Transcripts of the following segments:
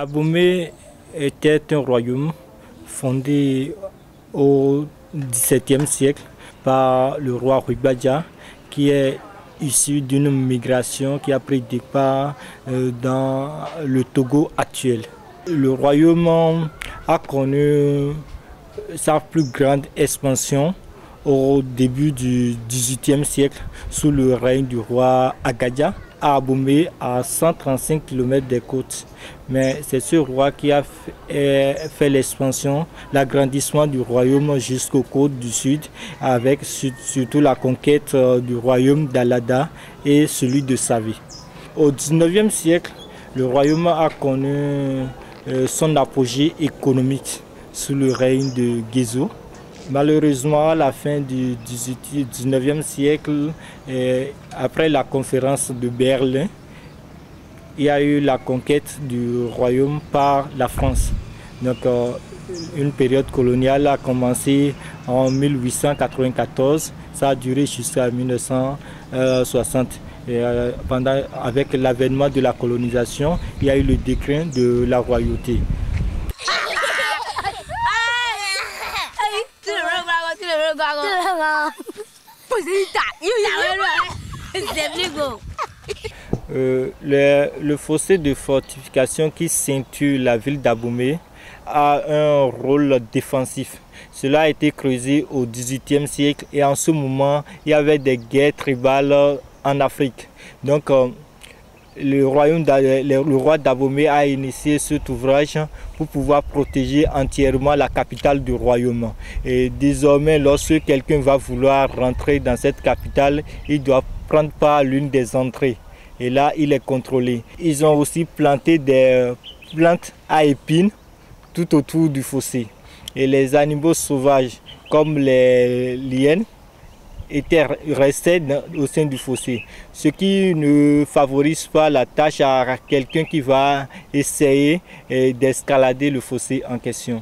Abomey était un royaume fondé au XVIIe siècle par le roi Rugbadia, qui est issu d'une migration qui a pris départ dans le Togo actuel. Le royaume a connu sa plus grande expansion au début du XVIIIe siècle sous le règne du roi Agadia à Abomey, à 135 km des côtes. Mais c'est ce roi qui a fait l'expansion, l'agrandissement du royaume jusqu'aux côtes du sud, avec surtout la conquête du royaume d'Alada et celui de Savé. Au XIXe siècle, le royaume a connu son apogée économique sous le règne de Guézo. Malheureusement, à la fin du XIXe siècle, après la conférence de Berlin, il y a eu la conquête du royaume par la France. Donc, une période coloniale a commencé en 1894, ça a duré jusqu'à 1960. Et, avec l'avènement de la colonisation, il y a eu le déclin de la royauté. Le fossé de fortification qui ceinture la ville d'Abomey a un rôle défensif. Cela a été creusé au XVIIIe siècle et en ce moment, il y avait des guerres tribales en Afrique. Donc, le roi d'Abomey a initié cet ouvrage pour pouvoir protéger entièrement la capitale du royaume. Et désormais, lorsque quelqu'un va vouloir rentrer dans cette capitale, il doit prendre part à l'une des entrées. Et là, il est contrôlé. Ils ont aussi planté des plantes à épines tout autour du fossé. Et les animaux sauvages, comme les liènes, restaient au sein du fossé, ce qui ne favorise pas la tâche à quelqu'un qui va essayer d'escalader le fossé en question.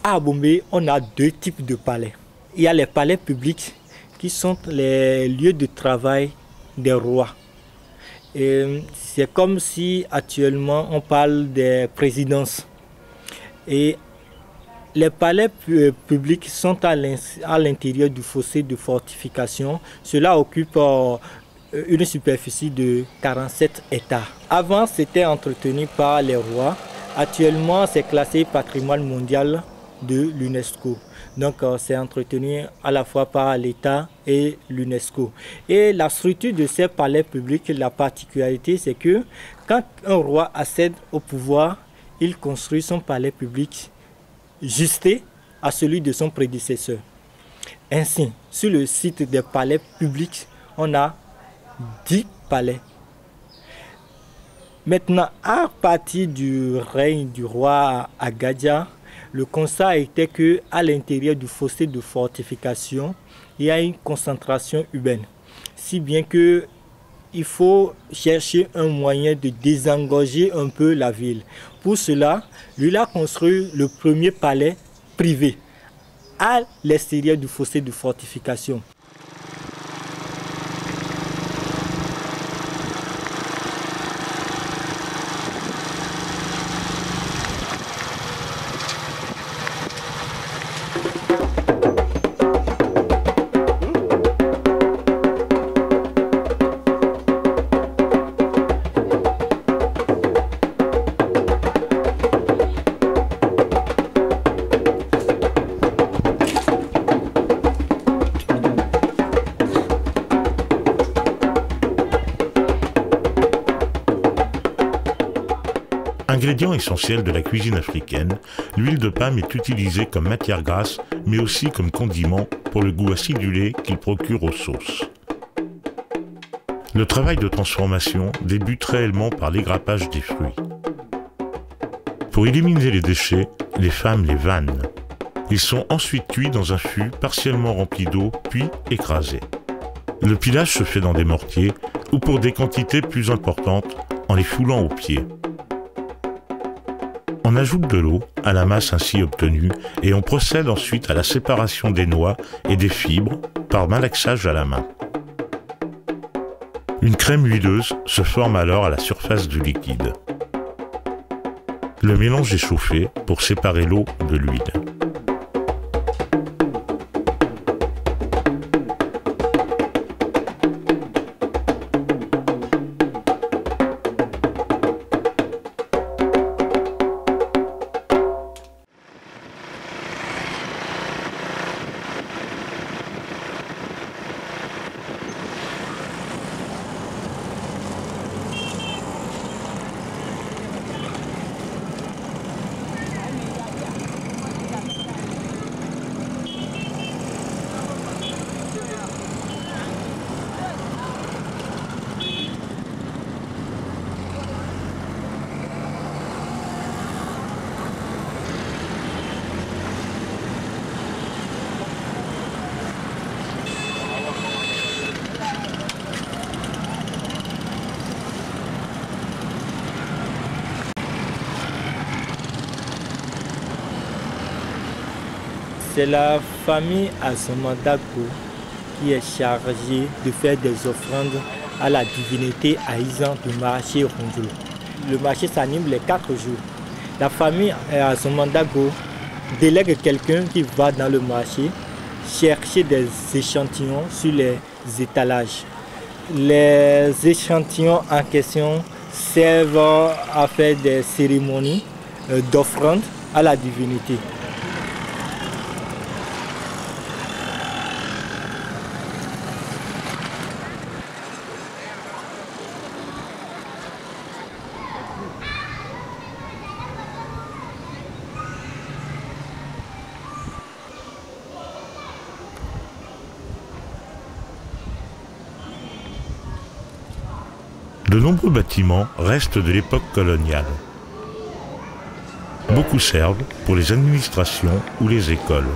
À Abomey, on a deux types de palais. Il y a les palais publics qui sont les lieux de travail des rois. C'est comme si actuellement on parle des présidences. Et les palais publics sont à l'intérieur du fossé de fortification. Cela occupe une superficie de 47 hectares. Avant, c'était entretenu par les rois. Actuellement, c'est classé patrimoine mondial de l'UNESCO. Donc, c'est entretenu à la fois par l'État et l'UNESCO. Et la structure de ces palais publics, la particularité, c'est que quand un roi accède au pouvoir, il construit son palais public justé à celui de son prédécesseur. Ainsi, sur le site des palais publics, on a 10 palais. Maintenant, à partir du règne du roi Agadia, le constat était qu'à l'intérieur du fossé de fortification, il y a une concentration urbaine. Si bien qu'il faut chercher un moyen de désengorger un peu la ville. Pour cela, lui a construit le premier palais privé à l'extérieur du fossé de fortification. Ingrédient essentiel de la cuisine africaine, l'huile de palme est utilisée comme matière grasse, mais aussi comme condiment pour le goût acidulé qu'il procure aux sauces. Le travail de transformation débute réellement par l'égrappage des fruits. Pour éliminer les déchets, les femmes les vannent. Ils sont ensuite cuits dans un fût partiellement rempli d'eau, puis écrasés. Le pilage se fait dans des mortiers ou pour des quantités plus importantes en les foulant au pied. On ajoute de l'eau à la masse ainsi obtenue et on procède ensuite à la séparation des noix et des fibres par malaxage à la main. Une crème huileuse se forme alors à la surface du liquide. Le mélange est chauffé pour séparer l'eau de l'huile. C'est la famille Azomandago qui est chargée de faire des offrandes à la divinité Aïzan du marché Ronjolo. Le marché s'anime les 4 jours. La famille Azomandago délègue quelqu'un qui va dans le marché chercher des échantillons sur les étalages. Les échantillons en question servent à faire des cérémonies d'offrande à la divinité. De nombreux bâtiments restent de l'époque coloniale. Beaucoup servent pour les administrations ou les écoles.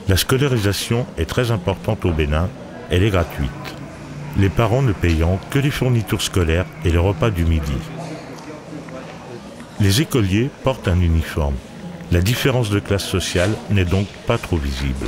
La scolarisation est très importante au Bénin, elle est gratuite. Les parents ne payant que les fournitures scolaires et les repas du midi. Les écoliers portent un uniforme. La différence de classe sociale n'est donc pas trop visible.